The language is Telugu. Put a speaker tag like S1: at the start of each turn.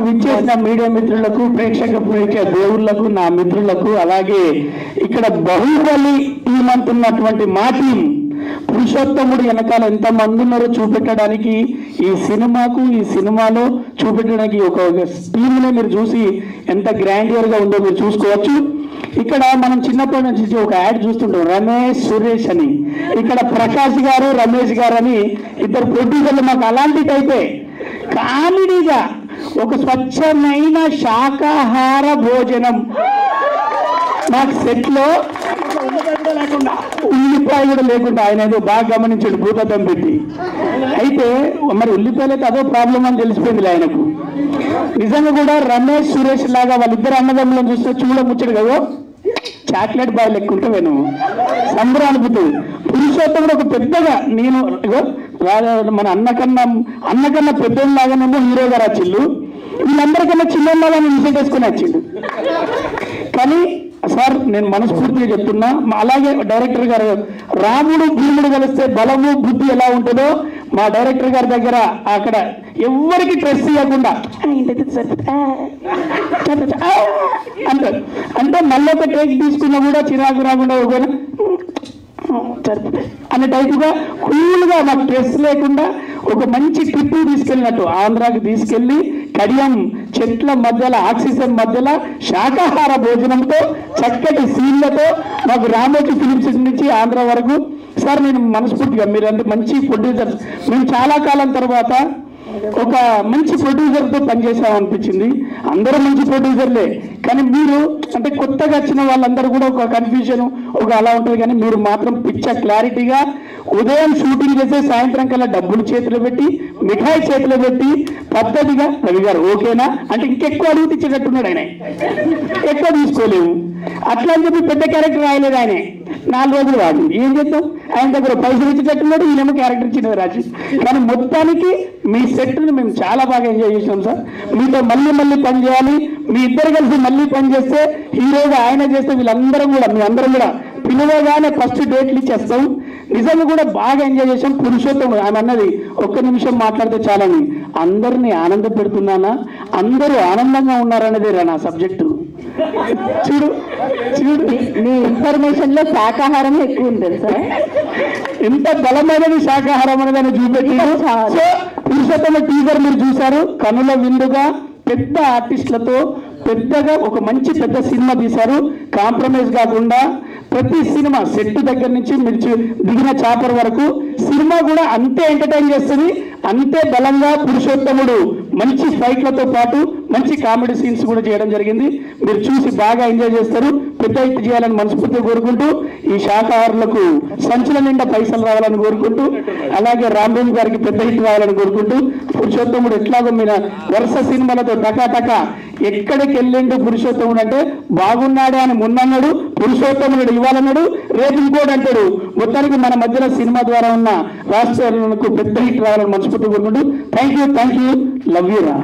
S1: విచ్చేసిన మీడియా మిత్రులకు, ప్రేక్షక దేవుళ్లకు, నా మిత్రులకు, అలాగే ఇక్కడ బాహుబలి టీం అంటున్నటువంటి మా టీం పురుషోత్తముడు వెనకాల ఎంతమంది ఉన్నారో చూపెట్టడానికి, ఈ సినిమాలో చూపెట్టడానికి ఒక టీంనే మీరు చూసి ఎంత గ్రాండియర్ గా ఉందో మీరు చూసుకోవచ్చు. ఇక్కడ మనం చిన్నప్పటి నుంచి ఒక యాడ్ చూస్తుంటాం, రమేష్ సురేష్ అని. ఇక్కడ ప్రకాష్ గారు, రమేష్ గారు అని ఇద్దరు ప్రొడ్యూసర్లు. మాకు అలాంటి టైపే కామెడీగా ఒక స్వచ్ఛమైన శాకాహార భోజనం మాకు సెట్ లో ఉల్లిపాయ కూడా లేకుండా ఆయన ఏదో బాగా గమనించాడు భూతద్దం పెట్టి. అయితే మరి ఉల్లిపాయలు అయితే అదో ప్రాబ్లం అని తెలిసిపోయింది ఆయనకు. నిజంగా కూడా రమేష్ సురేష్ లాగా వాళ్ళిద్దరు అన్నదమ్ములను చూస్తే చూడముచ్చాడు కదా, చాక్లెట్ బాయ్ లెక్క ఉంటే నువ్వు సంబరం అనుకుంటుంది. పురుషోత్తముడు ఒక పెద్దగా నేను మన అన్నకన్నా పెద్దలాగానేమో హీరో గారు వచ్చిండు, వీళ్ళందరికన్నా చిన్నలాగా ఇన్సెట్ వేసుకొని వచ్చిండు. కానీ సార్ నేను మనస్ఫూర్తిగా చెప్తున్నా, అలాగే డైరెక్టర్ గారు రాముడు భీముడు కలిస్తే బలము బుద్ధి ఎలా ఉంటుందో మా డైరెక్టర్ గారి దగ్గర అక్కడ ఎవరికి స్ట్రెస్ ఇవ్వకుండా అంటే మళ్ళీ ఒక టేక్ తీసుకున్నా కూడా చిరాకు రాకుండా అనే టైపుగా కూల్గా మాకు స్ట్రెస్ లేకుండా ఒక మంచి ట్రిప్ తీసుకెళ్ళినట్టు ఆంధ్రాకి తీసుకెళ్ళి కడియం చెట్ల మధ్యలో ఆక్సిజన్ మధ్యలో శాకాహార భోజనంతో చక్కటి సీన్లతో మాకు రామోజీ ఫిలిమ్స్ నుంచి ఆంధ్ర వరకు. సార్ నేను మనస్ఫూర్తిగా మీరు అంటే మంచి ప్రొడ్యూసర్స్, మేము చాలా కాలం తర్వాత ఒక మంచి ప్రొడ్యూసర్తో పనిచేసాం అనిపించింది. అందరూ మంచి ప్రొడ్యూసర్లే, కానీ మీరు అంటే కొత్తగా వచ్చిన వాళ్ళందరూ కూడా ఒక కన్ఫ్యూజన్ ఒక అలా ఉంటుంది. కానీ మీరు మాత్రం పిక్చర్ క్లారిటీగా ఉదయం షూటింగ్ చేస్తే సాయంత్రం కల్లా డబ్బులు చేతిలో పెట్టి మిఠాయి చేతిలో పెట్టి పద్ధతిగా రవి గారు ఓకేనా అంటే ఇంకెక్కువ అడుగు తెచ్చేటట్టున్నాడు ఆయన, ఎక్కువ తీసుకోలేము అట్లా అని చెప్పి పెద్ద క్యారెక్టర్ రాయలేదు ఆయన. 4 రోజులు వాడింది, ఏం చేద్దాం, ఆయన దగ్గర పైసలు ఇచ్చేటట్టున్నాడు, ఈయనేమో క్యారెక్టర్ ఇచ్చినది రాసి. కానీ మొత్తానికి మీ సెట్ని మేము చాలా బాగా ఎంజాయ్ చేసినాం సార్. మీతో మళ్ళీ పని చేయాలి, మీ ఇద్దరు కలిసి మళ్ళీ పని చేస్తే హీరోగా ఆయన చేస్తే వీళ్ళందరం కూడా మీ అందరం కూడా పిలువగానే ఫస్ట్ డేట్లు ఇచ్చేస్తాం. నిజంగా కూడా బాగా ఎంజాయ్ చేసాం. పురుషోత్తముడు ఆమె అన్నది ఒక్క నిమిషం మాట్లాడితే చాలని, అందరినీ ఆనంద పెడుతున్నానా, అందరూ ఆనందంగా ఉన్నారనేదే రా నా సబ్జెక్టు. చూడు
S2: మీ ఇన్ఫర్మేషన్ లో శాకాహారం ఎక్కువ ఉంటుంది సార్,
S1: ఎంత బలమైనది శాకాహారం అనేది చూపెట్టారు. సో పురుషోత్తమ టీజర్ మీరు చూశారు, కనుల విందుగా పెద్ద ఆర్టిస్టులతో పెద్దగా ఒక మంచి పెద్ద సినిమా తీశారు. కాంప్రమైజ్ కాకుండా ప్రతి సినిమా సెట్ దగ్గర నుంచి మీరు దిగిన చాపర్ వరకు సినిమా కూడా అంతే ఎంటర్టైన్ చేస్తుంది, అంతే బలంగా పురుషోత్తముడు మంచి ఫైట్లతో పాటు మంచి కామెడీ సీన్స్ కూడా చేయడం జరిగింది. మీరు చూసి బాగా ఎంజాయ్ చేస్తారు. పెద్ద హిట్ చేయాలని మనస్ఫూర్తిగా కోరుకుంటూ, ఈ శాకాహారులకు సంచుల నిండా పైసలు రావాలని కోరుకుంటూ, అలాగే రాంబాబు గారికి పెద్ద హిట్ రావాలని కోరుకుంటూ, పురుషోత్తముడు ఎట్లాగో మీద వరుస సినిమాలతో టకా ఎక్కడికి వెళ్ళిండు పురుషోత్తముడు అంటే బాగున్నాడే అని మొన్నన్నాడు, పురుషోత్తముడు ఇవ్వాలన్నాడు, రేపు ఇంకోటి అంటాడు. మొత్తానికి మన మధ్యలో సినిమా ద్వారా ఉన్న రాష్ట్రాలకు పెద్ద హిట్ రావాలని మనస్ఫూర్తిగా కోరుకుంటూ థ్యాంక్ యూ లవ్ యూ రా.